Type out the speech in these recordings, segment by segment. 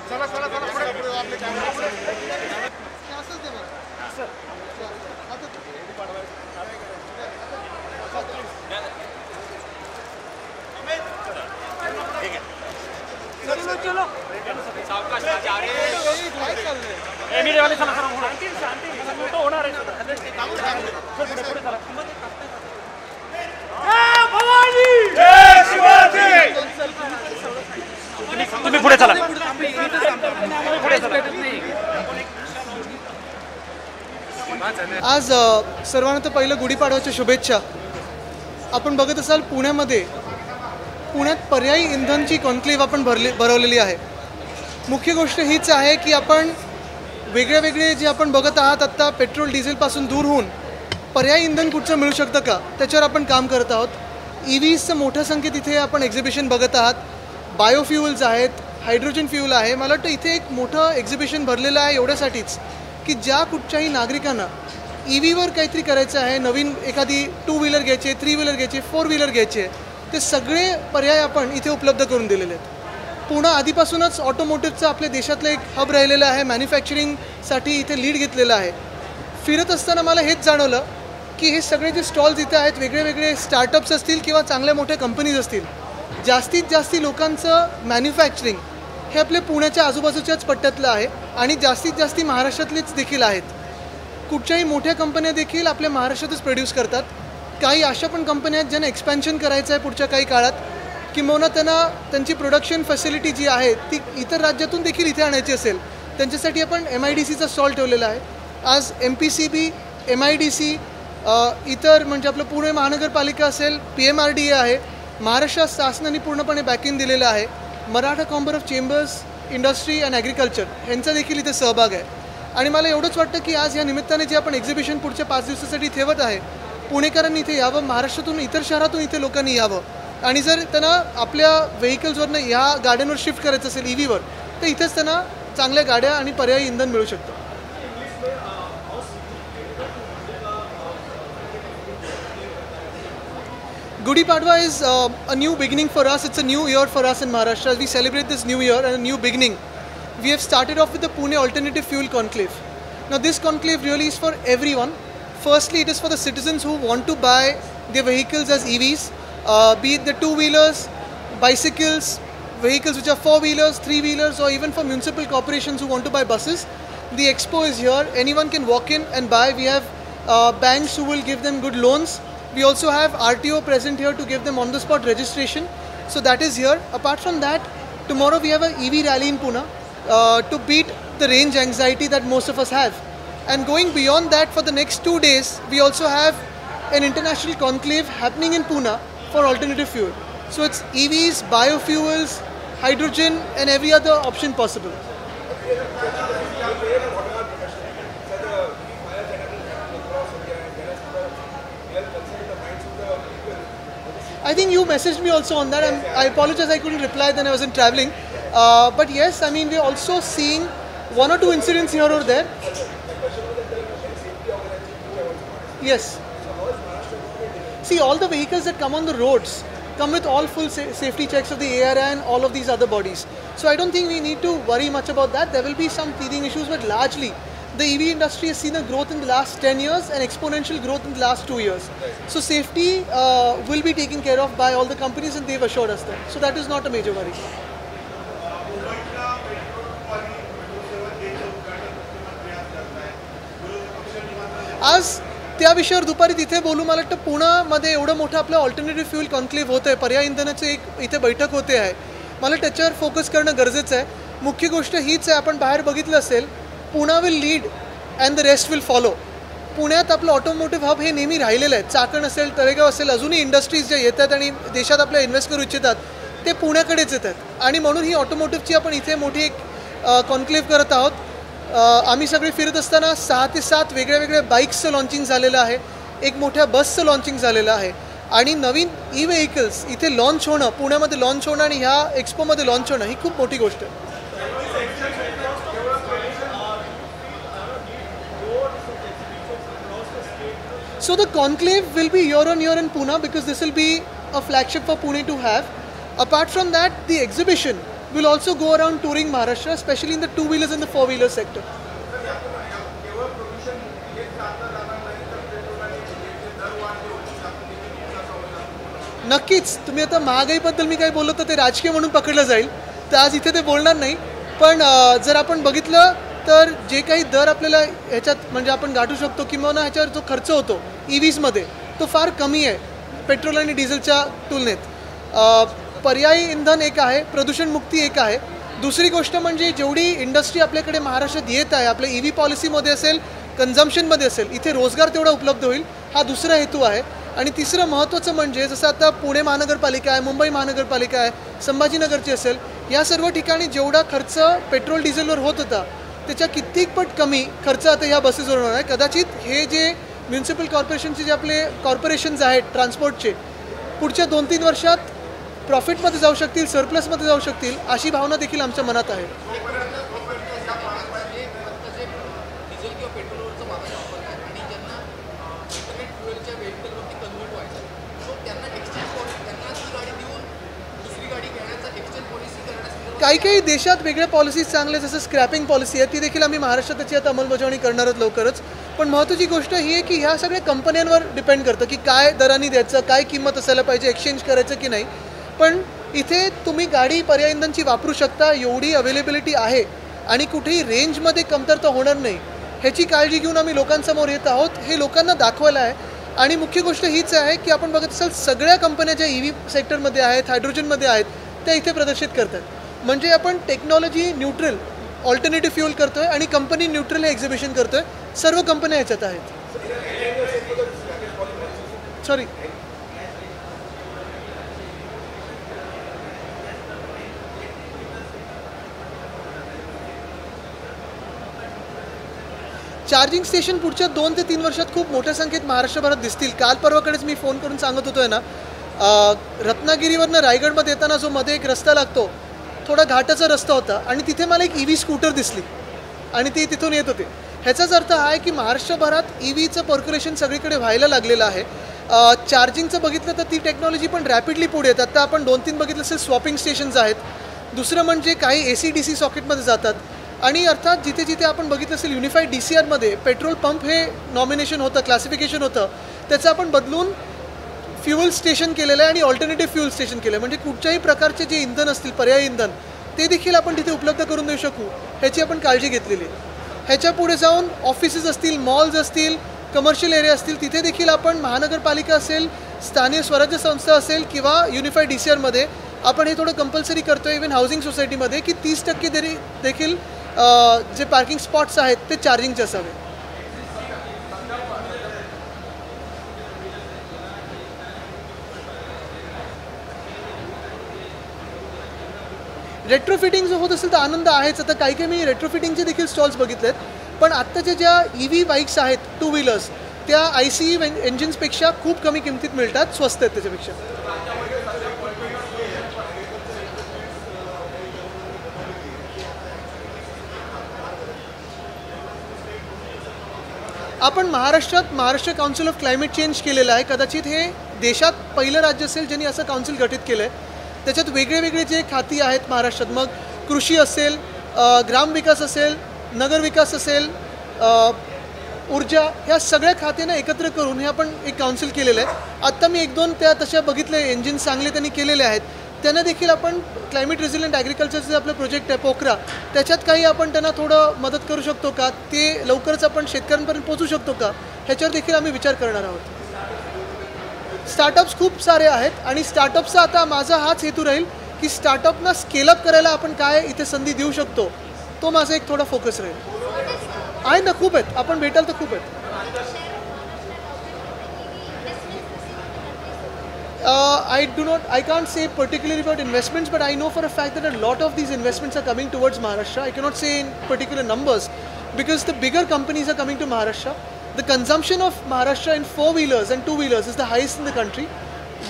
चला चला चला पुढे पुढे आपले कॅमेरा पुढे असंच दे बरं सर आता चलो चलो सावकाश जा रे काय चाललंय मीडिया वाले चला चला शांती शांती तो होणार आहे पुढे पुढे चला जय भवानी जय शिवाजी तुम्ही पुढे चला पुढे चला आज सर्वांना तर पहिलं गुढीपाडव्याच्या शुभेच्छा। आपण बघत असाल पुण्यात पर्यायी इंधनची कॉन्क्लेव्ह आपण भरवलेली आहे। मुख्य गोष्ट हीच आहे की आपण वेगळे जे आपण बघत आहात आता पेट्रोल डिझेलपासून दूर होऊन पर्यायी इंधन कुठचं मिळू शकतं का त्याच्यावर आपण काम करत आहोत। EVचं मोठ्या संख्येत इथे आपण एक्झिबिशन बघत आहात। बायोफ्युअल्स आहेत, हायड्रोजन फ्युअल आहे। मला वाटतं इथे एक मोठं एक्झिबिशन भरलेलं आहे एवढ्यासाठीच की ज्या कुठच्याही नागरिकांना EVवर काहीतरी करायचं आहे, नवीन एखादी 2 व्हीलर घ्यायची, 3 व्हीलर घ्यायची, 4 व्हीलर घ्यायचे, ते सगळे पर्याय आपण इथे उपलब्ध करून दिलेले आहेत। पुणे आधीपासूनच ऑटोमोटिव्हचं आपल्या देशातलं एक हब राहिलेलं आहे, मॅन्युफॅक्चरिंगसाठी इथे लीड घेतलेलं आहे। फिरत असताना मला हेच जाणवलं की हे सगळे जे स्टॉल्स इथे आहेत, वेगळे स्टार्टअप्स असतील किंवा चांगल्या मोठ्या कंपनीज असतील, जास्तीत जास्त लोकांचं मॅन्युफॅक्चरिंग हे आपल्या पुण्याच्या आजूबाजूच्याच पट्ट्यातलं आहे आणि जास्तीत जास्त महाराष्ट्रातलेच देखील आहेत। कुठच्याही मोठ्या कंपन्या देखील आपल्या महाराष्ट्रातच प्रोड्यूस करतात। काही अशा पण कंपन्या आहेत ज्यांना एक्सपॅन्शन करायचं आहे पुढच्या काही काळात, किंवा त्यांना त्यांची प्रोडक्शन फॅसिलिटी जी आहे ती इतर राज्यातून देखील इथे आणायची असेल, त्यांच्यासाठी आपण MIDCचा स्टॉल ठेवलेला आहे। आज MPCB, MIDC, इतर म्हणजे आपलं पुणे महानगरपालिका असेल, PMRDA आहे, महाराष्ट्र शासनाने पूर्णपणे बॅकिंग दिलेलं आहे, Maratha comber of chambers, industry and agriculture यांचा देखील इथे सहभाग आहे। आणि मला एवढंच वाटतं की आज या निमित्ताने जे आपण एक्झिबिशन पुढच्या 5 दिवसासाठी ठेवत आहे, पुणेकरांनी इथे यावं, महाराष्ट्रातून इतर शहरातून इथे लोकांनी यावं आणि जर त्यांना आपल्या व्हेकल्सवरनं ह्या गाड्यांवर शिफ्ट करायचं असेल EVवर, तर इथेच त्यांना चांगल्या गाड्या आणि पर्यायी इंधन मिळू शकतं। Gudi Padwa is a new beginning for us. It's a new year for us in Maharashtra. As we celebrate this new year and a new beginning, we have started off with the Pune Alternative Fuel Conclave. Now this conclave really is for everyone. Firstly, it is for the citizens who want to buy their vehicles as EVs, be it the 2-wheelers, bicycles, vehicles which are 4-wheelers, 3-wheelers, or even for municipal corporations who want to buy buses. The expo is here. Anyone can walk in and buy. We have banks who will give them good loans. We also have RTO present here to give them on-the-spot registration. So that is here. Apart from that, tomorrow we have an EV rally in Pune to beat the range anxiety that most of us have. And going beyond that, for the next 2 days, we also have an international conclave happening in Pune for alternative fuel. So it's EVs, biofuels, hydrogen, and every other option possible. I think you messaged me also on that, and I apologize I couldn't reply then, I wasn't traveling. But yes, I mean, we're also seeing 1 or 2 incidents here or there. Yes. See, all the vehicles that come on the roads come with all full safety checks of the ARA and all of these other bodies. So I don't think we need to worry much about that. There will be some teething issues, but largely the EV industry has seen a growth in the last 10 years and exponential growth in the last 2 years. So safety will be taken care of by all the companies, and they've assured us that. So that is not a major worry. आज त्या विषयावर दुपारी तिथे बोलू। मला वाटतं पुण्यामध्ये एवढं मोठं आपलं ऑल्टरनेटिव्ह फ्यूल कॉन्क्लेव्ह होतं आहे, पर्यायी इंधनाचं एक इथे बैठक होते आहे, मला त्याच्यावर फोकस करणं गरजेचं आहे। मुख्य गोष्ट हीच आहे, आपण बाहेर बघितलं असेल, Pune will lead and the rest will follow. पुण्यात आपलं ऑटोमोटिव्ह हब हे नेहमी राहिलेलं आहे। चाकण असेल, तळेगाव असेल, अजूनही इंडस्ट्रीज ज्या येतात आणि देशात आपल्या इन्व्हेस्ट करू इच्छितात ते पुण्याकडेच येतात आणि म्हणून ही ऑटोमोटिव्हची आपण इथे मोठी एक कॉन्क्लेव्ह करत आहोत। आम्ही सगळे फिरत असताना 6 ते 7 वेगळ्या बाईक्सचं लॉन्चिंग झालेलं आहे, एक मोठ्या बसचं लॉन्चिंग झालेलं आहे आणि नवीन व्हेकल्स इथे लॉन्च होणं, पुण्यामध्ये लॉन्च होणं आणि ह्या एक्सपोमध्ये लॉन्च होणं ही खूप मोठी गोष्ट आहे। So the conclave will be year on year in Pune because this will be a flagship for Pune to have. Apart from that, the exhibition will also go around touring Maharashtra, especially in the two-wheelers and the four-wheeler sector. नक्कीच. तुम्ही आता महागाईबद्दल मी काय बोललो तर ते राजकीय म्हणून पकडलं जाईल, तर आज इथे ते बोलणार नाही. पण जर आपण बघितलं तर जे काही दर आपल्याला ह्याच्यात म्हणजे आपण गाठू शकतो किंवा ह्याच्यावर जो खर्च होतो EVsमध्ये तो फार कमी आहे पेट्रोल आणि डिझेलच्या तुलनेत. पर्यायी इंधन एक आहे, प्रदूषणमुक्ती एक आहे. दुसरी गोष्ट म्हणजे जेवढी इंडस्ट्री आपल्याकडे महाराष्ट्रात येत आहे, आपल्या EV पॉलिसीमध्ये असेल, कन्झम्पशनमध्ये असेल, इथे रोजगार तेवढा उपलब्ध होईल, हा दुसरा हेतू आहे. आणि तिसरं महत्त्वाचं म्हणजे जसं आता पुणे महानगरपालिका आहे, मुंबई महानगरपालिका आहे, संभाजीनगरची असेल, या सर्व ठिकाणी जेवढा खर्च पेट्रोल डिझेलवर होत होता त्याच्या कित्येकपट कमी खर्च आता ह्या बसेसवर होणार आहे. कदाचित हे जे म्युन्सिपल कॉर्पोरेशनचे जे आपले कॉर्पोरेशन्स आहेत ट्रान्सपोर्टचे पुढच्या 2-3 वर्षात प्रॉफिटमध्ये जाऊ शकतील, सरप्लसमध्ये जाऊ शकतील, अशी भावना देखील आमच्या मनात आहे. काही देशात वेगळ्या पॉलिसीज चांगल्या जसं स्क्रॅपिंग पॉलिसी आहे ती देखील आम्ही महाराष्ट्रात त्याची आता अंमलबजावणी करणार आहोत लवकरच. पण महत्त्वाची गोष्ट ही आहे की ह्या सगळ्या कंपन्यांवर डिपेंड करतं की काय दराने द्यायचं, काय किंमत असायला पाहिजे, एक्सचेंज करायचं की नाही. पण इथे तुम्ही गाडी पर्यायी इंधनची वापरू शकता, एवढी अवेलेबिलिटी आहे आणि कुठेही रेंजमध्ये कमतरता होणार नाही ह्याची काळजी घेऊन आम्ही लोकांसमोर येत आहोत, हे लोकांना दाखवायला आहे. आणि मुख्य गोष्ट हीच आहे की आपण बघत असाल सगळ्या कंपन्या ज्या EV सेक्टरमध्ये आहेत, हायड्रोजनमध्ये आहेत, त्या इथे प्रदर्शित करतात. म्हणजे आपण टेक्नॉलॉजी न्यूट्रल ऑल्टरनेटिव्ह फ्युअल करतो आहे आणि कंपनी न्यूट्रल हे एक्झिबिशन करतो आहे. सर्व कंपन्या ह्याच्यात आहेत. सॉरी, चार्जिंग स्टेशन पुढच्या 2 ते 3 वर्षात खूप मोठ्या संख्येत महाराष्ट्रभरात दिसतील. काल परवाकडेच मी फोन करून सांगत होतो आहे ना, रत्नागिरीवरनं रायगडमध्ये येताना जो मध्ये एक रस्ता लागतो, थोडा घाटाचा रस्ता होता आणि तिथे मला एक EV स्कूटर दिसली आणि ती तिथून येत होते. ह्याचाच अर्थ हा आहे की महाराष्ट्रभरात EVचं पर्क्युलेशन सगळीकडे व्हायला लागलेलं आहे. चार्जिंगचं बघितलं तर ती टेक्नॉलॉजी पण रॅपिडली पुढे येतात. आता आपण 2-3 बघितलं असेल स्वॅपिंग स्टेशन्स आहेत. दुसरं म्हणजे काही AC DC सॉकेटमध्ये जातात. आणि अर्थात जिथे जिथे आपण बघितलं असेल युनिफाईड DCRमध्ये पेट्रोल पंप हे नॉमिनेशन होतं, क्लासिफिकेशन होतं, त्याचं आपण बदलून फ्युअल स्टेशन केलेलं आहे आणि ऑल्टरनेटिव्ह फ्युअल स्टेशन केलं आहे. म्हणजे कुठच्याही प्रकारचे जे इंधन असतील, पर्यायी इंधन, ते देखील आपण तिथे उपलब्ध करून देऊ शकू ह्याची आपण काळजी घेतलेली आहे. ह्याच्या पुढे जाऊन ऑफिसेस असतील, मॉल्स असतील, कमर्शियल एरिया असतील, तिथे देखील आपण महानगरपालिका असेल, स्थानिक स्वराज्य संस्था असेल किंवा युनिफाईड DCRमध्ये आपण हे थोडं कंपल्सरी करतो आहे. इव्हन हाऊसिंग सोसायटीमध्ये की 30% देखील जे पार्किंग स्पॉट्स आहेत ते चार्जिंगचे असावे. रेट्रोफिटिंग जर होत असेल तर आनंद आहेच. आता काही मी रेट्रोफिटिंगचे देखील स्टॉल्स बघितले आहेत. पण आत्ताच्या ज्या EV बाईक्स आहेत, टू व्हीलर्स, त्या ICE इंजिन्सपेक्षा खूप कमी किमतीत मिळतात, स्वस्त आहेत त्याच्यापेक्षा. आपण Maharashtra council of climate change केलेलं आहे. कदाचित हे देशात पहिलं राज्य असेल ज्यांनी असं काउन्सिल गठीत केलं आहे. त्याच्यात वेगळे जे खाती आहेत महाराष्ट्रात, मग कृषी असेल, ग्रामविकास असेल, नगरविकास असेल, ऊर्जा, ह्या सगळ्या खात्यांना एकत्र करून हे आपण एक काउन्सिल केलेलं आहे. आत्ता मी 1-2 त्या तशा बघितले इंजिन चांगले त्यांनी केलेले आहेत. त्यांना देखील आपण क्लायमेट रेझिलियंट ॲग्रिकल्चरचं आपलं प्रोजेक्ट आहे पोखरा, त्याच्यात काही आपण त्यांना थोडं मदत करू शकतो का, ते लवकरच आपण शेतकऱ्यांपर्यंत पोहोचू शकतो का, ह्याच्यावर देखील आम्ही विचार करणार आहोत. स्टार्टअप्स खूप सारे आहेत आणि स्टार्टअपचा आता माझा हाच हेतू राहील की स्टार्टअपना स्केलअप करायला आपण काय इथे संधी देऊ शकतो, तो माझा एक थोडा फोकस राहील. आहे ना, खूप आहेत, आपण भेटाल तर खूप आहेत. I can't say particularly about investments, but I know for a fact that a lot of these investments are coming towards Maharashtra. I cannot say in particular numbers because the bigger companies are coming to Maharashtra. The consumption of Maharashtra in 4-wheelers and 2-wheelers is the highest in the country.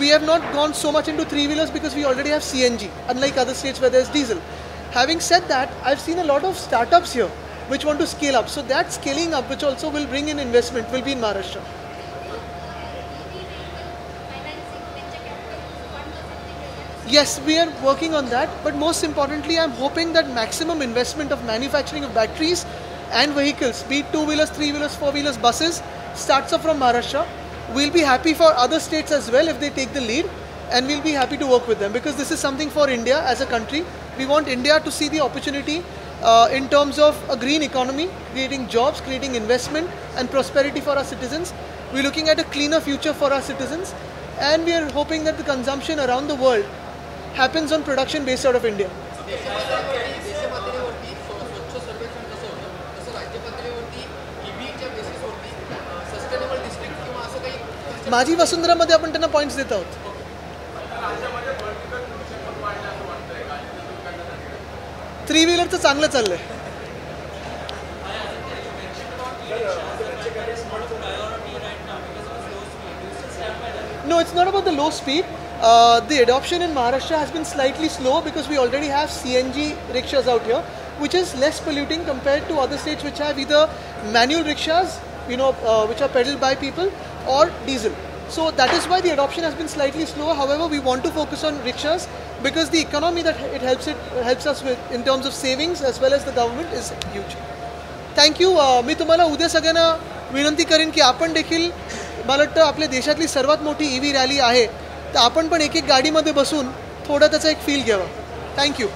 We have not gone so much into 3-wheelers because we already have CNG, unlike other states where there's diesel. Having said that, I've seen a lot of startups here which want to scale up. So that scaling up, which also will bring in investment, will be in Maharashtra. Yes, we are working on that, but most importantly, I'm hoping that maximum investment of manufacturing of batteries and vehicles, be it two-wheelers, three-wheelers, four-wheelers, buses, starts up from Maharashtra. We'll be happy for other states as well if they take the lead, and we'll be happy to work with them because this is something for India as a country. We want India to see the opportunity in terms of a green economy, creating jobs, creating investment and prosperity for our citizens. We're looking at a cleaner future for our citizens, and we are hoping that the consumption around the world happens on production based out of India. माझी वसुंधरामध्ये आपण त्यांना points देत आहोत. Three व्हीलरचं चांगलं चाललंय. No, it's not about the low speed. The adoption in Maharashtra has been slightly slow because we already have CNG rickshaws out here, which is less polluting compared to other states which have either manual rickshaws, which are pedaled by people, or diesel. So that is why the adoption has been slightly slower. However, we want to focus on rickshaws because the economy that it helps us with in terms of savings as well as the government is huge. Thank you. मी तुम्हाला उद्या सगळ्यांना विनंती करेन की आपण देखील, मला वाटतं आपल्या देशातली सर्वात मोठी EV रॅली आहे, तर आपण पण एक एक गाडीमध्ये बसून थोडा त्याचा एक फील घ्यावा. थँक्यू.